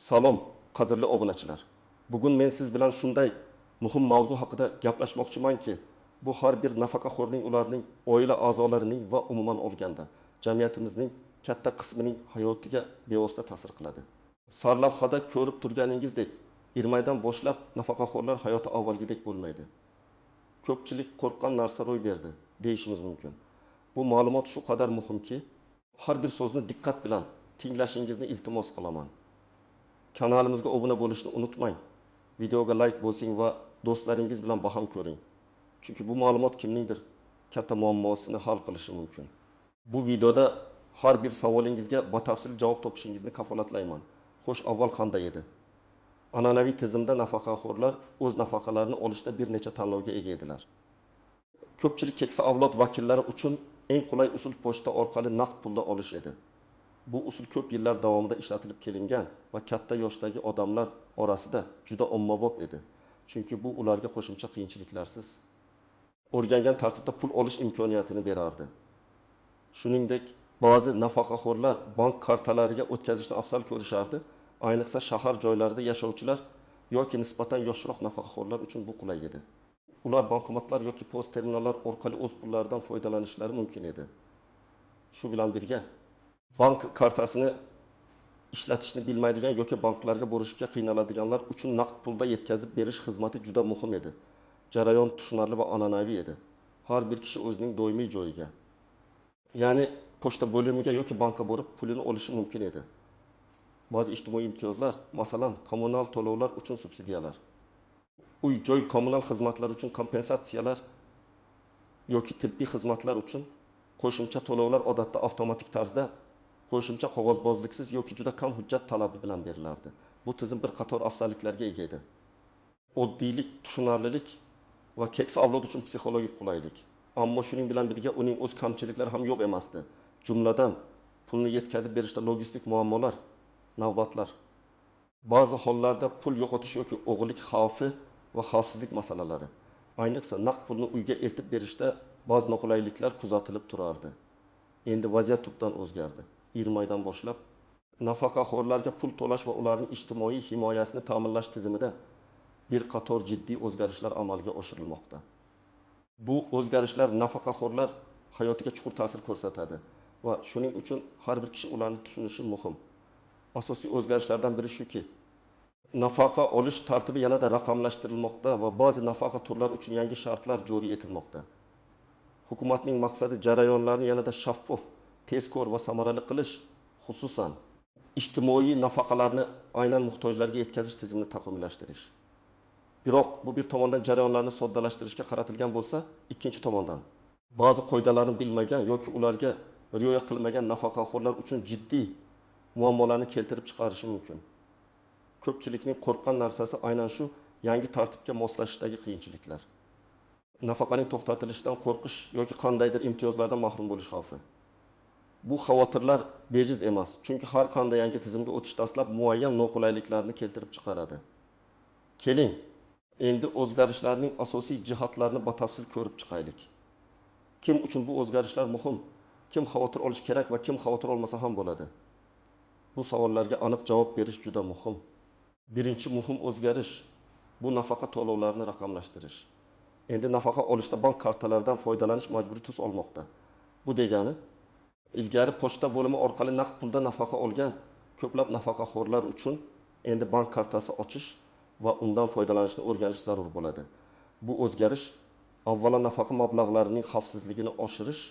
Salom, qadrli obunachilar. Bugun men siz bilan shunday muhim mavzu haqida gaplashmoqchimanki, bu har bir nafaqaxo'rning ularning oila a'zolarining va umuman olganda jamiyatimizning katta qismining hayotiga bevosita ta'sir qiladi. Sarlavhada ko'rib turganingizdek, 20 oydan boshlab nafaqaxo'rlar hayoti avvalgidek bo'lmaydi. Ko'pchilik qo'rqqan narsa ro'y berdi deyishimiz mumkin. Bu ma'lumot shu qadar muhimki, har bir so'zni diqqat bilan tinglashingizni iltimos qilaman. Kanalimizga obuna bo'lishni unutmang. Videoga like bosing va do'stlaringiz bilan baham ko'ring. Chunki bu ma'lumot kimningdir katta muammosini hal qilishi mumkin. Bu videoda har bir savolingizga batafsil javob topishingizni kafolatlayman. Xo'sh, avval qanday edi? An'anaviy tizimda nafaqaxo'rlar o'z nafaqalarini olishda bir necha tanlovga ega edilar. Ko'pchilik keksa avlod vakillari uchun eng qulay usul pochta orqali naqd pulda olish edi. Bu usul ko'p yillar davomida ishlatilib kelingan va katta yoshdagi odamlar orasida juda ommabop edi. Chunki bu ularga qo'shimcha qiyinchiliklarsiz o'rgangan tartibda pul olish imkoniyatini berardi. Shuningdek, ba'zi nafaqaxo'rlar bank kartalariga o'tkazishni afzal ko'rishardi. Ayniqsa shahar joylarida yashovchilar yoki nisbatan yoshroq nafaqaxo'rlar uchun bu qulay edi. Ular bankomatlar yoki post terminallar orqali o'z pullaridan foydalanishlari mumkin edi. Shu bilan birga bank kartasini ishlatishni bilmaydigan yoki banklarga borishga qiynaladiganlar uchun naqd pulda yetkazib berish xizmati juda muhim edi. Jarayon tushunarli va an'anaviy edi. Har bir kishi o'zining doimiy joyiga, ya'ni pochta bo'limiga yoki bankka borib pulini olishi mumkin edi. Ba'zi ijtimoiy imtiyozlar, masalan, kommunal to'lovlar uchun subsidiyalar, uy-joy kommunal xizmatlar uchun kompensatsiyalar yoki tibbiy xizmatlar uchun qo'shimcha to'lovlar odatda avtomatik tarzda qo'shimcha qog'ozbozliksiz yoki juda kam hujjat talabi bilan berilardi. Bu tizim bir qator afzalliklarga ega edi. Oddiylik, tushunarlilik va keksa avlod uchun psixologik qulaylik. Ammo shuning bilan birga uning o'z kamchiliklari ham yo'q emasdi. Jumladan, pulni yetkazib berishda logistik muammolar, navbatlar, ba'zi hollarda pul yo'qotish yoki o'g'irlik xavfi va xavfsizlik masalalari. Ayniqsa naqd pulni uyga eltib berishda ba'zi noqulayliklar kuzatilib turardi. Endi vaziyat tubdan o'zgardi. 20 oydan boshlab nafaqaxo'rlarga pul to'lash va ularning ijtimoiy himoyasini ta'minlash tizimida bir qator jiddiy o'zgarishlar amalga oshirilmoqda. Bu o'zgarishlar nafaqaxo'rlar hayotiga chuqur ta'sir ko'rsatadi va shuning uchun har bir kishi ularni tushunishi muhim. Asosiy o'zgarishlardan biri shuki, nafaqa olish tartibi yanada raqamlashtirilmoqda va ba'zi nafaqa turlari uchun yangi shartlar joriy etilmoqda. Hukumatning maqsadi jarayonlarni yanada shaffof, tezkor va samarali qilish, xususan ijtimoiy nafaqalarni aynan muhtojlarga yetkazish tizimini takomillashtirish. Biroq bu bir tomondan jarayonlarni soddalashtirishga qaratilgan bo'lsa, ikkinchi tomondan ba'zi qoidalarni bilmagan yoki ularga rioya qilmagan nafaqaxo'rlar uchun jiddiy muammolarni keltirib chiqarishi mumkin. Ko'pchilikning qo'rqqan narsasi aynan shu yangi tartibga moslashishdagi qiyinchiliklar. Nafaqaning to'xtatilishidan qo'rqish yoki qandaydir imtiyozlardan mahrum bo'lish xavfi. Bu xavotirlar bejiz emas, chunki har qanday yangi tizimga o'tish dastlab muayyan noqulayliklarni keltirib chiqaradi. Keling, endi o'zgarishlarning asosiy jihatlarini batafsil ko'rib chiqaylik. Kim uchun bu o'zgarishlar muhim? Kim xavotir olish kerak va kim xavotir olmasa ham bo'ladi? Bu savollarga aniq javob berish juda muhim. Birinchi muhim o'zgarish bu nafaqa to'lovlarini raqamlashtirish. Endi nafaqa olishda bank kartalaridan foydalanish majburiy tus olmoqda. Bu degani, ilgari pochta bo'limi orqali naqd pulda nafaqa olgan ko'plab nafaqaxo'rlar uchun endi bank kartasi ochish va undan foydalanishni o'rganish zarur bo'ladi. Bu o'zgarish avvalo nafaqa mablag'larining xavfsizligini oshirish,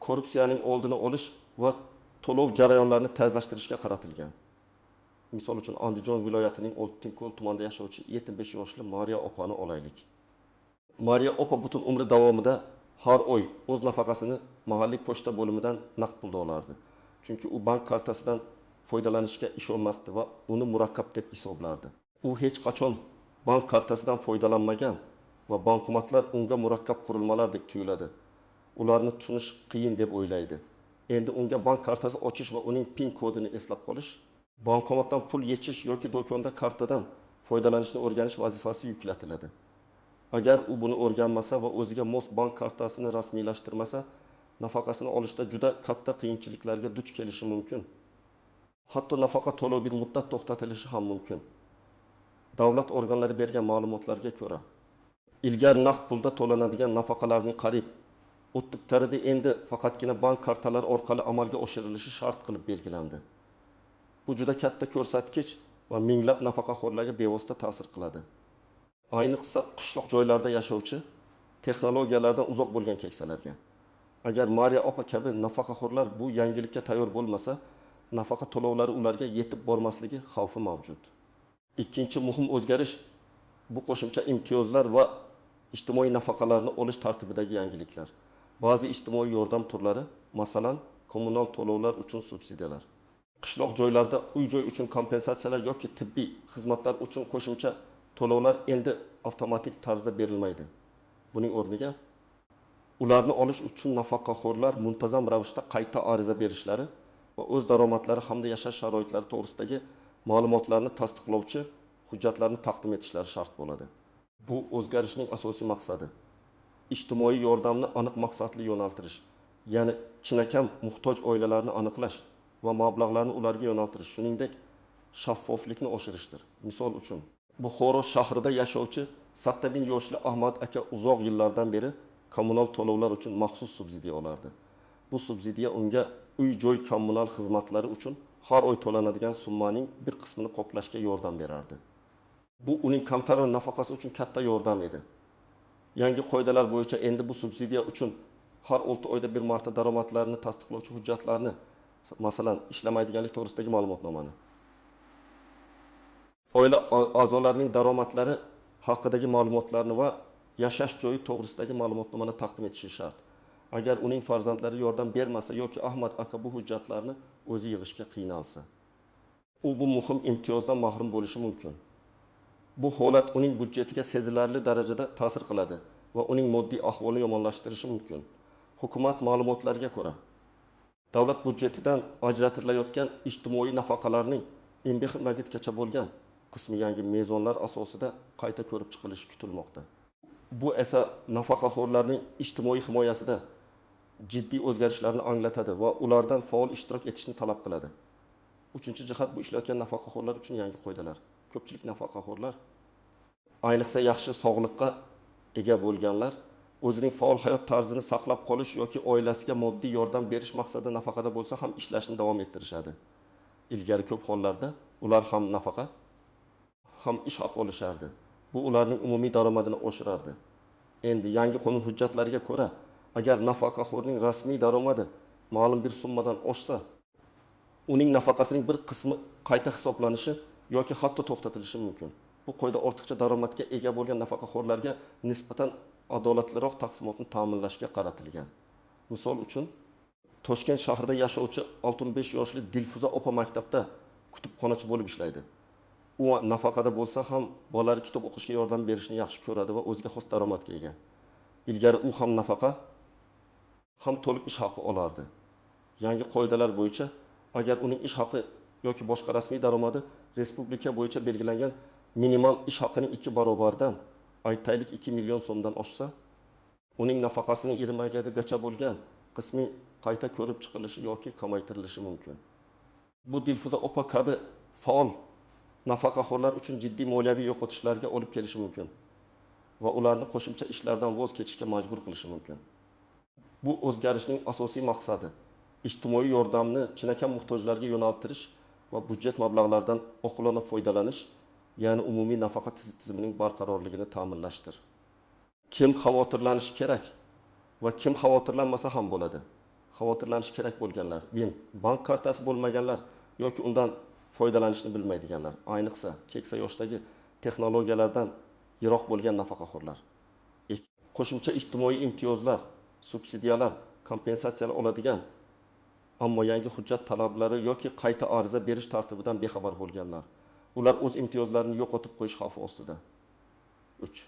korrupsiyaning oldini olish va to'lov jarayonlarini tezlashtirishga qaratilgan. Misol uchun Andijon viloyatining Oltinko'l tumanida yashovchi 75 yoshli Mariya opani olaylik. Mariya opa butun umri davomida har oy o'z nafaqasini mahalliy pochta bo'limidan naqd pulda olardi. Chunki u bank kartasidan foydalanishga ishonmasdi va uni murakkab deb hisoblardi. U hech qachon bank kartasidan foydalanmagan va bankomatlar unga murakkab qurilmalardek tuyuladi. Ularni tushunish qiyin deb o'ylaydi. Endi unga bank kartasi ochish va uning PIN kodini eslab qolish, bankomatdan pul yechish yoki do'konda kartadan foydalanishni o'rganish vazifasi yuklatiladi. Agar u buni o'rganmasa va o'ziga mos bank kartasini rasmiylashtirmasa, nafaqasini olishda juda katta qiyinchiliklarga duch kelishi mumkin. hatto nafaqa to'lovi bir muddat to'xtatilishi ham mumkin. Davlat organlari bergan ma'lumotlarga ko'ra, ilgari naqd pulda to'lanadigan nafaqalarning qariyb 30% endi faqatgina bank kartalari orqali amalga oshirilishi shart qilib belgilandi. Bu juda katta ko'rsatkich va minglab nafaqaxo'rlarga bevosita ta'sir qiladi. Ayniqsa qishloq joylarda yashovchi, texnologiyalardan uzoq bo'lgan keksalarga. Agar Mariya opa kabi nafaqaxo'rlar bu yangilikka tayyor bo'lmasa, nafaqa to'lovlari ularga yetib bormasligi xavfi mavjud. Ikkinchi muhim o'zgarish bu qo'shimcha imtiyozlar va ijtimoiy nafaqalarni olish tartibidagi yangiliklar. Ba'zi ijtimoiy yordam turlari, masalan, kommunal to'lovlar uchun subsidiyalar, qishloq joylarda uy-joy uchun kompensatsiyalar yoki tibbiy xizmatlar uchun qo'shimcha to'lovlar endi avtomatik tarzda berilmaydi. Buning o'rniga ularni olish uchun nafaqaxo'rlar muntazam ravishda qayta ariza berishlari va o'z daromadlari hamda yashash sharoitlari to'g'risidagi ma'lumotlarni tasdiqlovchi hujjatlarni taqdim etishlari shart bo'ladi. Bu o'zgarishning asosiy maqsadi ijtimoiy yordamni aniq maqsadli yo'naltirish, ya'ni chinakam muhtoj oilalarni aniqlash va mablag'larni ularga yo'naltirish, shuningdek shaffoflikni oshirishdir. Misol uchun, Buxoro shahrida yashovchi Sattabin yoshli Ahmad aka uzoq yillardan beri kommunal to'lovlar uchun maxsus subsidiya olardi. Bu subsidiya unga uy-joy kommunal xizmatlari uchun har oy to'lanadigan summaning bir qismini qoplashga yordam berardi. Bu uning kamtar nafaqasi uchun katta yordam edi. Yangi qoidalar bo'yicha endi bu subsidiya uchun har 6 oyda bir marta daromadlarini tasdiqlovchi hujjatlarni, masalan, ishlamaydiganlik to'g'risidagi ma'lumotnomani, oila a'zolarining daromadlari haqidagi ma'lumotlarni va yashash joyi to'g'risidagi ma'lumotnomani taqdim etishi shart. Agar uning farzandlari yordam bermasa yoki Ahmad aka bu hujjatlarni o'zi yig'ishga qiynalsa, u bu muhim imtiyozdan mahrum bo'lishi mumkin. Bu holat uning budjetiga sezilarli darajada ta'sir qiladi va uning moddiy ahvolini yomonlashtirishi mumkin. Hukumat ma'lumotlariga ko'ra, davlat budjetidan ajratilayotgan ijtimoiy nafaqalarning 15%gacha bo'lgan qismi yangi mezonlar asosida qayta ko'rib chiqilishi kutilmoqda. Bu esa nafaqaxo'rlarning ijtimoiy himoyasida jiddiy o'zgarishlarni anglatadi va ulardan faol ishtirok etishni talab qiladi. Uchinchi jihat, bu ishlayotgan nafaqaxo'rlar uchun yangi qoidalar. Ko'pchilik nafaqaxo'rlar, ayniqsa yaxshi sog'liqqa ega bo'lganlar, o'zining faol hayot tarzini saqlab qolish yoki oilasiga moddiy yordam berish maqsadida nafaqada bo'lsa ham ishlashni davom ettirishadi. Ilgari ko'p hollarda ular ham nafaqa, ham ish haqi olishardi. Bu ularning umumiy daromadini oshirardi. Endi yangi qonun hujjatlariga ko'ra, agar nafaqaxo'rning rasmiy daromadi ma'lum bir summadan oshsa, uning nafaqasining bir qismi qayta hisoblanishi yoki hatto to'xtatilishi mumkin. Bu qoida ortiqcha daromadga ega bo'lgan nafaqaxo'rlarga nisbatan adolatliroq taqsimotni ta'minlashga qaratilgan. Misol uchun, Toshkent shahrida yashovchi 65 yoshli Dilfuza opa maktabda kutubxonachi bo'lib ishlaydi. U nafaqada bo'lsa ham bolalari kitob o'qishga yordam berishni yaxshi ko'radi va o'ziga xos daromadga ega. Ilgari u ham nafaqa, ham to'liq ish haqi olardi. Yangi qoidalar bo'yicha agar uning ish haqi yoki boshqa rasmiy daromadi respublika bo'yicha belgilangan minimal ish haqining 2 barobaridan, aytaylik 2 million so'mdan oshsa, uning nafaqasining 20gacha bo'lgan qismi qayta ko'rib chiqilishi yoki kamaytirilishi mumkin. Bu Dilfuza opa kabi faol nafaqaxo'rlar uchun jiddiy moliyaviy yo'qotishlarga olib kelishi mumkin va ularni qo'shimcha ishlardan voz kechishga majbur qilishi mumkin. Bu o'zgarishning asosiy maqsadi ijtimoiy yordamni chinakam muhtojlarga yo'naltirish va budjet mablag'laridan oqilona foydalanish, ya'ni umumiy nafaqa tizimining barqarorligini ta'minlashdir. Kim xavotirlanishi kerak va kim xavotirlanmasa ham bo'ladi? Xavotirlanish kerak bo'lganlar, bank kartasi bo'lmaganlar yoki undan foydalanishni bilmaydiganlar, ayniqsa keksa yoshdagi texnologiyalardan yiroq bo'lgan nafaqaxo'rlar. Qo'shimcha ijtimoiy imtiyozlar, subsidiyalar, kompensatsiyalar oladigan, ammo yangi hujjat talablari yoki qayta ariza berish tartibidan bexabar bo'lganlar. Ular o'z imtiyozlarini yo'qotib qo'yish xavfi ostida. 3.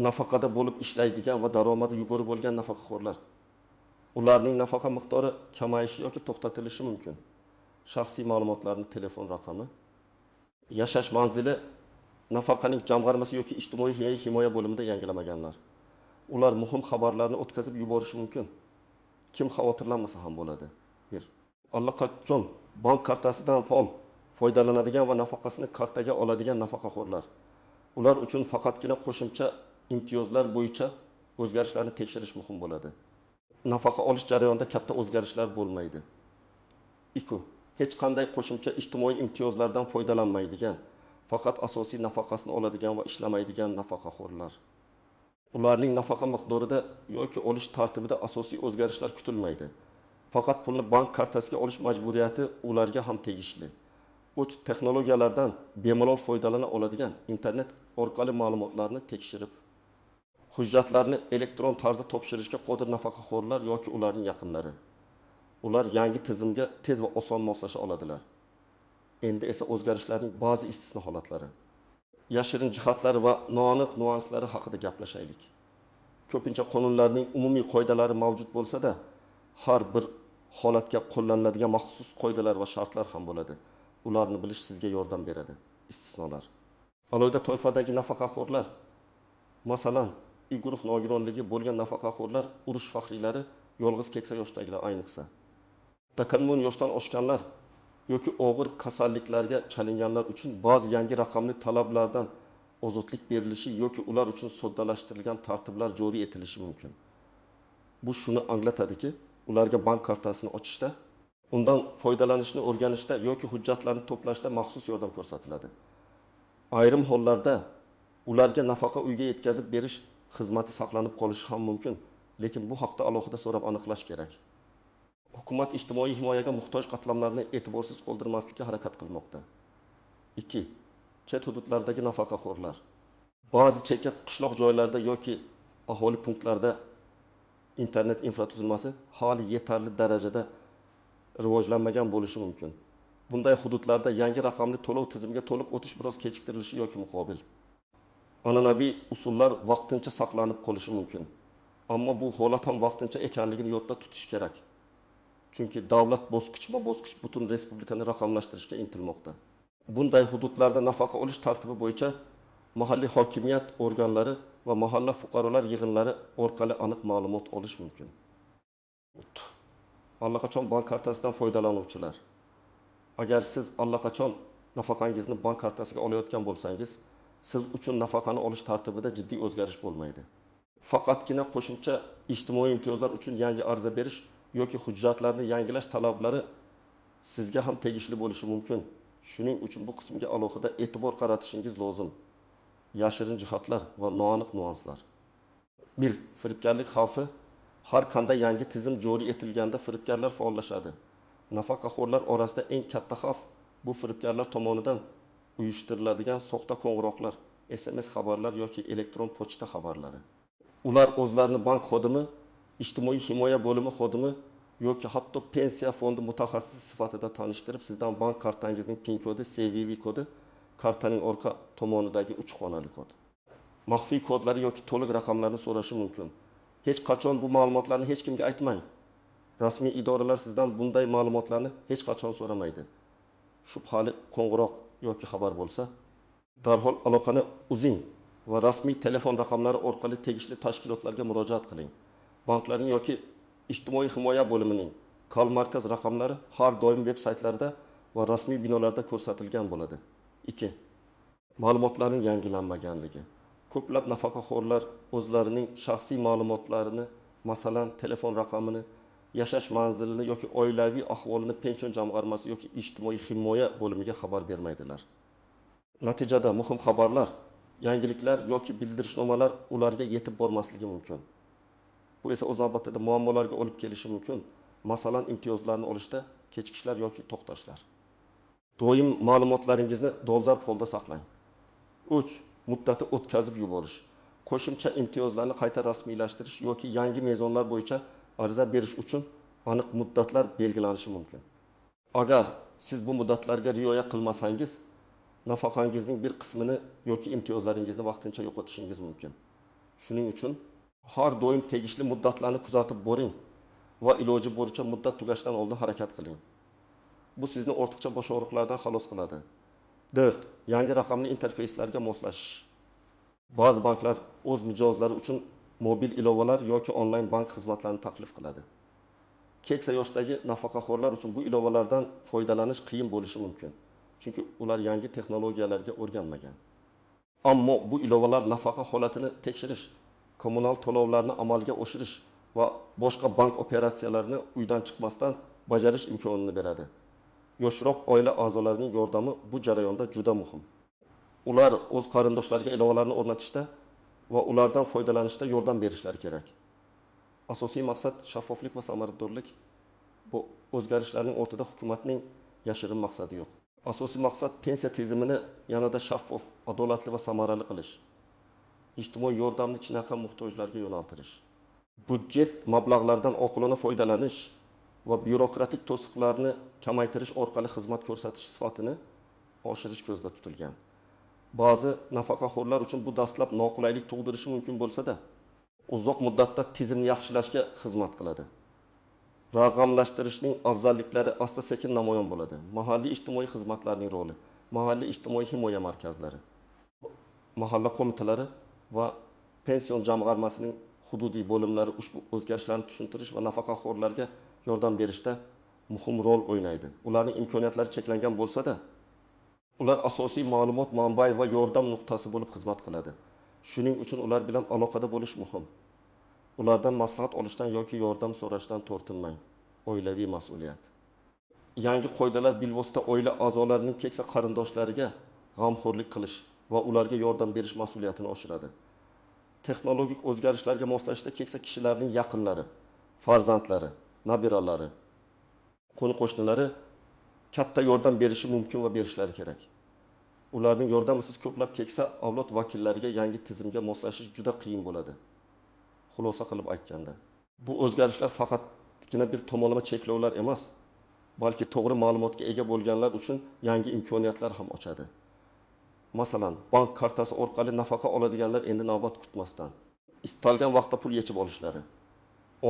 Nafaqada bo'lib ishlaydigan va daromadi yuqori bo'lgan nafaqaxo'rlar. Ularning nafaqa miqdori kamayishi yoki to'xtatilishi mumkin. Shaxsiy ma'lumotlarning telefon raqami, yashash manzili, nafaqaning jamg'armasi yoki ijtimoiy himoya bo'limida yangilamaganlar. Ular muhim xabarlarni o'tkazib yuborishi mumkin. Kim xavotirlanmasa ham bo'ladi. 1. Allaqachon bank kartasidan faol foydalanadigan va nafaqasini kartaga oladigan nafaqaxo'rlar. Ular uchun faqatgina qo'shimcha imtiyozlar bo'yicha o'zgarishlarni tekshirish muhim bo'ladi. Nafaqa olish jarayonida katta o'zgarishlar bo'lmaydi. 2. Hech qanday qo'shimcha ijtimoiy imtiyozlardan foydalanmaydigan, faqat asosiy nafaqasini oladigan va ishlamaydigan nafaqaxo'rlar. Ularning nafaqa miqdorida yoki olish tartibida asosiy o'zgarishlar kutilmaydi. Faqat pulni bank kartasiga olish majburiyati ularga ham tegishli. Uch texnologiyalardan bemalol foydalana oladigan internet orqali ma'lumotlarni tekshirib, hujjatlarni elektron tarzda topshirishga qodir nafaqaxo'rlar yoki ularning yaqinlari. Ular yangi tizimga tez va oson moslasha oladilar. Endi esa o'zgarishlarning ba'zi istisno holatlari, yashirin jihatlari va noaniq nuanslari haqida gaplashaylik. Ko'pincha qonunlarning umumiy qoidalari mavjud bo'lsa-da, har bir holatga qo'llaniladigan maxsus qoidalar va shartlar ham bo'ladi. Ularni bilish sizga yordam beradi. Istisnolar. Alohida toifadagi nafaqaxo'rlar, masalan, I guruh nogironligi bo'lgan nafaqaxo'rlar, urush faxriylari, yolg'iz keksa yoshdagilar ayniqsa. Takammun yoshdan oshganlar yoki og'ir kasalliklarga chalinganlar uchun ba'zi yangi raqamli talablardan ozodlik berilishi yoki ular uchun soddalashtirilgan tartiblar joriy etilishi mumkin. Bu shuni anglatadiki, ularga bank kartasini ochishda, undan foydalanishni o'rganishda yoki hujjatlarni to'plashda maxsus yordam ko'rsatiladi. Ayrim hollarda ularga nafaqa uyga yetkazib berish xizmati saqlanib qolishi ham mumkin, lekin bu haqda alohida so'rab aniqlash kerak. Hukumat ijtimoiy himoyaga muhtoj qatlamlarni e'tiborsiz qoldirmaslikka harakat qilmoqda. 2. Chet hududlardagi nafaqaxo'rlar. Ba'zi chekka qishloq joylarda yoki aholi punktlarda internet infratuzilmasi hali yetarli darajada rivojlanmagan bo'lishi mumkin. Bunday hududlarda yangi raqamli to'lov tizimiga to'liq o'tish biroz kechiktirilishi yoki muqobil. An'anaviy usullar vaqtincha saqlanib qolishi mumkin. Ammo bu holat ham vaqtincha ekanligini yodda tutish kerak. Chunki davlat bosqichma-bosqich butun respublikani raqamlashtirishga intilmoqda. Bunday hududlarda nafaqa olish tartibi bo'yicha mahalliy hokimiyat organlari va mahalla fuqarolar yig'inlari orqali aniq ma'lumot olish mumkin. Allaqachon bank kartasidan foydalanuvchilar. Agar siz allaqachon nafaqangizni bank kartasiga olayotgan bo'lsangiz, siz uchun nafaqani olish tartibida jiddiy o'zgarish bo'lmaydi. Faqatgina qo'shimcha ijtimoiy imtiyozlar uchun yangi ariza berish yoki hujjatlarni yangilash talablari sizga ham tegishli bo'lishi mumkin. Shuning uchun bu qismga alohida e'tibor qaratishingiz lozim. Yashirin jihatlar va noaniq nuanslar. 1. Firibgarlik xavfi. Har qanday yangi tizim joriy etilganda firibgarlar faollashadi. Nafaqaxo'rlar orasida eng katta xavf bu firibgarlar tomonidan uyushtiriladigan soxta qo'ng'iroqlar, SMS xabarlar yoki elektron pochta xabarlari. Ular o'zlarini bank xodimi, ijtimoiy himoya bo'limi xodimi yoki hatto pensiya fondi mutaxassisi sifatida tanishtirib, sizdan bank kartangizning PIN kodi, CVV kodi, kartaning orqa tomonidagi 3 xonali kod, maxfiy kodlari yoki to'liq raqamlarni so'rashi mumkin. Hech qachon bu ma'lumotlarni hech kimga aytmang. Rasmiy idoralar sizdan bunday ma'lumotlarni hech qachon so'ramaydi. Shubhali qo'ng'iroq yoki xabar bo'lsa, darhol aloqani uzing va rasmiy telefon raqamlari orqali tegishli tashkilotlarga murojaat qiling. Banklarning yoki ijtimoiy himoya bo'limining kal markaz raqamlari har doim veb-saytlarda va rasmiy binolarda ko'rsatilgan bo'ladi. 2. Ma'lumotlarning yangilanmaganligi. Ko'plab nafaqaxo'rlar o'zlarining shaxsiy ma'lumotlarini, masalan, telefon raqamini, yashash manzilini yoki oilaviy ahvolini pension jamg'armasi yoki ijtimoiy himoya bo'limiga xabar bermaydilar. Natijada muhim xabarlar, yangiliklar yoki bildirishnomalar ularga yetib bormasligi mumkin. Bu esa o'z navbatida muammolarga olib kelishi mumkin. Masalan, imtiyozlarni olishda kechikishlar yoki to'xtashlar. Doim ma'lumotlaringizni dolzarb holda saqlang. 3. Muddati o'tkazib yuborish. Qo'shimcha imtiyozlarni qayta rasmiylashtirish yoki yangi mezonlar bo'yicha ariza berish uchun aniq muddatlar belgilanishi mumkin. Agar siz bu muddatlarga rioya qilmasangiz, nafaqangizning bir qismini yoki imtiyozlaringizni vaqtincha yo'qotishingiz mumkin. Shuning uchun har doim tegishli muddatlarni kuzatib boring va iloji boricha muddat tugashidan oldin harakat qiling. Bu sizni ortiqcha bosh og'riqlardan xalos qiladi. 4. Yangi raqamli interfeyslarga moslashish. Ba'zi banklar o'z mijozlari uchun mobil ilovalar yoki onlayn bank xizmatlarini taklif qiladi. keksa yoshdagi nafaqaxo'rlar uchun bu ilovalardan foydalanish qiyin bo'lishi mumkin. Chunki ular yangi texnologiyalarga o'rganmagan. Ammo bu ilovalar nafaqa holatini tekshirish, kommunal to'lovlarni amalga oshirish va boshqa bank operatsiyalarini uydan chiqmasdan bajarish imkonini beradi. Yoshroq oila a'zolarining yordami bu jarayonda juda muhim. Ular o'z qarindoshlariga ilovalarni o'rnatishda va ulardan foydalanishda yordam berishlari kerak. Asosiy maqsad shaffoflik va samaradorlik. Bu o'zgarishlarning ortida hukumatning yashirin maqsadi yo'q. Asosiy maqsad pensiya tizimini yanada shaffof, adolatli va samarali qilish. Ijtimoiy yordamni chinaqam muhtojlarga yo'naltirish. Budjet mablag'laridan oqilona foydalanish va byurokratik to'siqlarni kamaytirish orqali xizmat ko'rsatish sifatini oshirish ko'zda tutilgan. Ba'zi nafaqaxo'rlar uchun bu dastlab noqulaylik tug'dirishi mumkin bo'lsa-da, uzoq muddatda tizimni yaxshilashga xizmat qiladi. Raqamlashtirishning afzalliklari asta-sekin namoyon bo'ladi. Mahalliy ijtimoiy xizmatlarning roli, mahalliy ijtimoiy himoya markazlari, mahalla qo'mitalari va pension jamg'armasining hududiy bo'limlari ushbu o'zgarishlarni tushuntirish va nafaqaxo'rlarga yordam berishda muhim rol o'ynaydi. Ularning imkoniyatlari cheklangan bo'lsa-da, ular asosiy ma'lumot manbai va yordam nuqtasi bo'lib xizmat qiladi. Shuning uchun ular bilan aloqada bo'lish muhim. Ulardan maslahat olishdan yoki yordam so'rashdan tortinmang. Oilaviy mas'uliyat. Yangi qoidalar bilvosita oila a'zolarining keksa qarindoshlariga g'amxo'rlik qilish va ularga yordam berish mas'uliyatini oshiradi. Texnologik o'zgarishlarga moslashishda keksa kishilarning yaqinlari, farzandlari, nabiralari, qo'ni-qo'shnilari katta yordam berishi mumkin va berishlari kerak. Ularning yordamisiz ko'plab keksa avlod vakillariga yangi tizimga moslashish juda qiyin bo'ladi. Xulosa qilib aytganda, bu o'zgarishlar faqatgina bir tomonlama cheklovlar emas, balki to'g'ri ma'lumotga ega bo'lganlar uchun yangi imkoniyatlar ham ochadi. Masalan, bank kartasi orqali nafaqa oladiganlar endi navbat kutmasdan istalgan vaqtda pul yechib olishlari,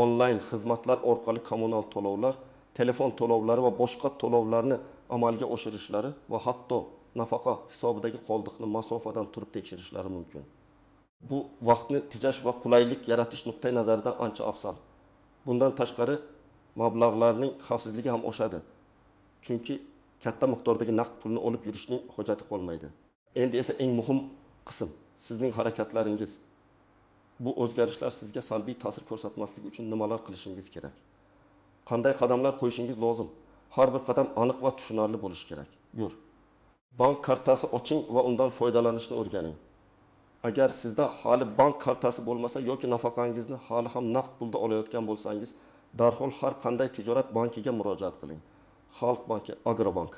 onlayn xizmatlar orqali kommunal to'lovlar, telefon to'lovlari va boshqa to'lovlarni amalga oshirishlari va hatto nafaqa hisobidagi qoldiqni masofadan turib tekshirishlari mumkin. Bu vaqtni tejash va qulaylik yaratish nuqtai nazaridan ancha afzal. Bundan tashqari mablag'larning xavfsizligi ham oshadi. Chunki katta miqdordagi naqd pulni olib yurishning hojati qolmaydi. Endi esa eng muhim qism sizning harakatlaringiz. Bu o'zgarishlar sizga salbiy ta'sir ko'rsatmasligi uchun nimalar qilishingiz kerak? Qanday qadamlar qo'yishingiz lozim? Har bir qadam aniq va tushunarli bo'lishi kerak. Yur. Bank kartasi oching va undan foydalanishni o'rganing. Agar sizda hali bank kartasi bo'lmasa yoki nafaqangizni hali ham naqd pulda olayotgan bo'lsangiz, darhol har qanday tijorat bankiga murojaat qiling. Xalq banki, Agrobank,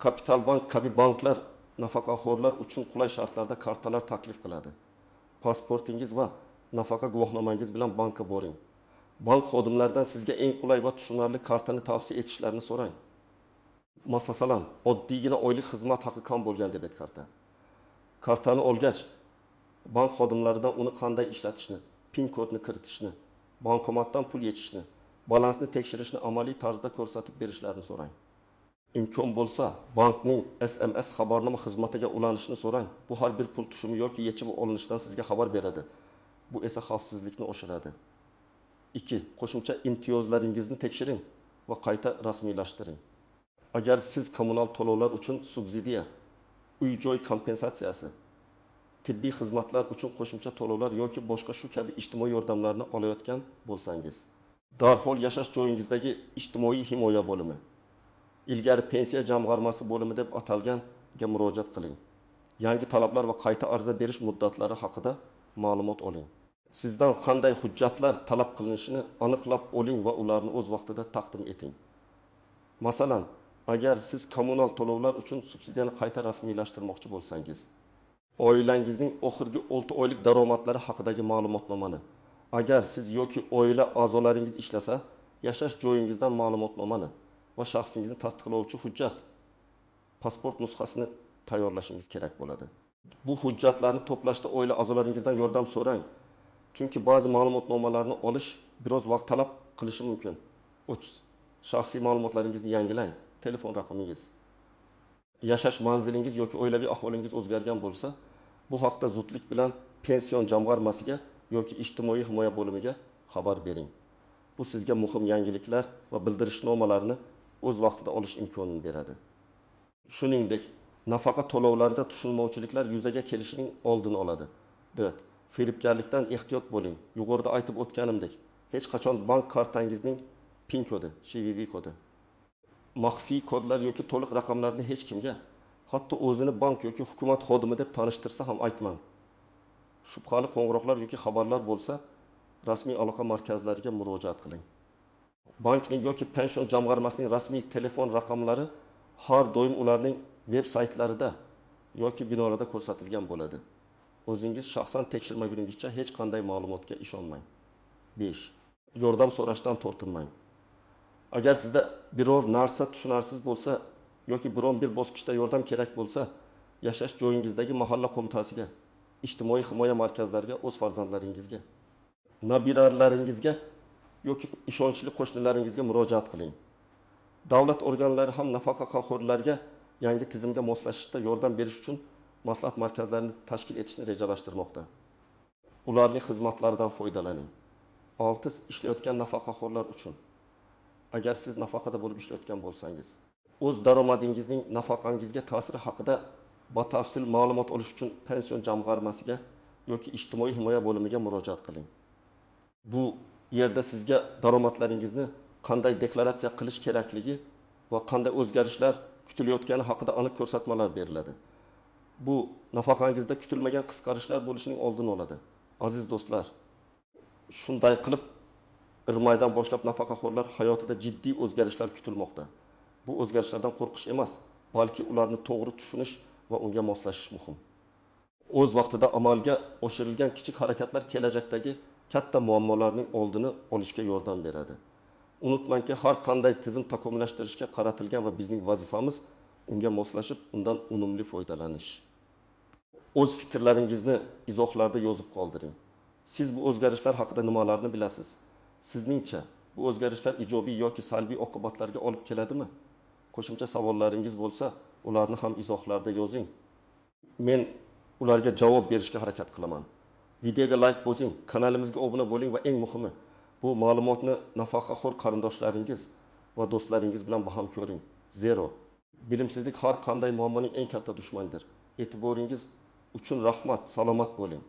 Kapital bank kabi banklar nafaqaxo'rlar uchun qulay shartlarda kartalar taklif qiladi. Pasportingiz va nafaqa guvohnomangiz bilan bankka boring. Bank xodimlaridan sizga eng qulay va tushunarli kartani tavsiya etishlarini so'rang. Masalan, oddiygina oylik xizmat haqi kam bo'lgan debet karta. Kartani olgach, bank xodimlaridan uni qanday ishlatishni, PIN kodni kiritishni, bankomatdan pul yechishni, balansni tekshirishni amaliy tarzda ko'rsatib berishlarini so'rang. Imkon bo'lsa, bankning SMS xabarnoma xizmatiga ulanishni so'rang. Bu har bir pul tushumi yoki yechib olinishidan sizga xabar beradi. Bu esa xavfsizlikni oshiradi. 2. Qo'shimcha imtiyozlaringizni tekshiring va qayta rasmiylashtiring. Agar siz kommunal to'lovlar uchun subsidiya, uy-joy kompensatsiyasi, tibbiy xizmatlar uchun qo'shimcha to'lovlar yoki boshqa shu kabi ijtimoiy yordamlarni olayotgan bo'lsangiz, darhol yashash joyingizdagi ijtimoiy himoya bo'limi, ilgari pensiya jamg'armasi bo'limi deb atalganga murojaat qiling. Yangi talablar va qayta ariza berish muddatlari haqida ma'lumot oling. Sizdan qanday hujjatlar talab qilinishini aniqlab oling va ularni o'z vaqtida taqdim eting. Masalan, agar siz kommunal to'lovlar uchun subsidiyani qayta rasmiylashtirmoqchi bo'lsangiz, oilangizning oxirgi 6 oylik daromadlari haqidagi ma'lumotnomani, agar siz yoki oila a'zolaringiz ishlasa, yashash joyingizdan ma'lumotnomani va shaxsingizni tasdiqlovchi hujjat, pasport nusxasini tayyorlashingiz kerak bo'ladi. Bu hujjatlarni to'plashda oila a'zolaringizdan yordam so'rang. Chunki ba'zi ma'lumotnomalarni olish biroz vaqt talab qilishi mumkin. 3. Shaxsiy ma'lumotlaringizni yangilang. Telefon raqamingiz, yashash manzilingiz yoki oilaviy ahvolingiz o'zgargan bo'lsa, bu haqda zudlik bilan pension jamg'armasiga yoki ijtimoiy himoya bo'limiga xabar bering. Bu sizga muhim yangiliklar va bildirishnomalarni o'z vaqtida olish imkonini beradi. Shuningdek, nafaqa to'lovlarida tushunmovchiliklar yuzaga kelishining oldini oladi. D. Firibgarlikdan ehtiyot bo'ling. Yuqorida aytib o'tganimdek, hech qachon bank kartangizning PIN kodi, CVV kodi, maxfiy kodlar yoki to'liq raqamlarni hech kimga, hatto o'zini bank yoki hukumat xodimi deb tanishtirsa ham aytmang. Shubhali qo'ng'iroqlar yoki xabarlar bo'lsa, rasmiy aloqa markazlariga murojaat qiling. Bankning yoki pension jamg'armasining rasmiy telefon raqamlari har doim ularning veb saytlarida yoki binolarda ko'rsatilgan bo'ladi. O'zingiz shaxsan tekshirmaguningizcha hech qanday ma'lumotga ishonmang. 5. Yordam so'rashdan tortinmang. Agar sizda biror narsa tushunarsiz bo'lsa yoki biron bir bosqichda yordam kerak bo'lsa, yashash joyingizdagi mahalla qo'mitasiga, ijtimoiy himoya markazlariga, o'z farzandlaringizga, nabiralaringizga yoki ishonchli qo'shnilaringizga murojaat qiling. Davlat organlari ham nafaqa qahorlarga yangi tizimga moslashishda yordam berish uchun maslahat markazlarini tashkil etishni rejalashtirmoqda. Ularning xizmatlaridan foydalaning. 6. Ishlayotgan nafaqaxo'rlar uchun. Agar siz nafaqada bo'lib ishlayotgan bo'lsangiz, o'z daromadingizning nafaqangizga ta'siri haqida batafsil ma'lumot olish uchun pension jamg'armasiga yoki ijtimoiy himoya bo'limiga murojaat qiling. Bu yerda sizga daromadlaringizni qanday deklaratsiya qilish kerakligi va qanday o'zgarishlar kutilayotgani haqida aniq ko'rsatmalar beriladi. Bu nafaqangizda kutilmagan qisqarishlar bo'lishining oldini oladi. Aziz do'stlar, shunday qilib Irmaydan boshlab nafaqaxo'rlar hayotida jiddiy o'zgarishlar kutilmoqda. Bu o'zgarishlardan qo'rqish emas, balki ularni to'g'ri tushunish va unga moslashish muhim. O'z vaqtida amalga oshirilgan kichik harakatlar kelajakdagi katta muammolarning oldini olishga yordam beradi. Unutmangki, har qanday tizim takomillashtirishga qaratilgan va bizning vazifamiz unga moslashib, undan unumli foydalanish. O'z fikrlaringizni izohlarda yozib qoldiring. Siz bu o'zgarishlar haqida nimalarni bilasiz? Sizningcha bu o'zgarishlar ijobiy yoki salbiy oqibatlarga olib keladimi? Qo'shimcha savollaringiz bo'lsa, ularni ham izohlarda yozing. Men ularga javob berishga harakat qilaman. Videoga like bosing, kanalimizga obuna bo'ling va eng muhimi, bu ma'lumotni nafaqaxo'r qarindoshlaringiz va do'stlaringiz bilan baham ko'ring. Zero. Bilimsizlik har qanday muammoning eng katta dushmanidir. E'tiboringiz uchun rahmat, salomat bo'ling.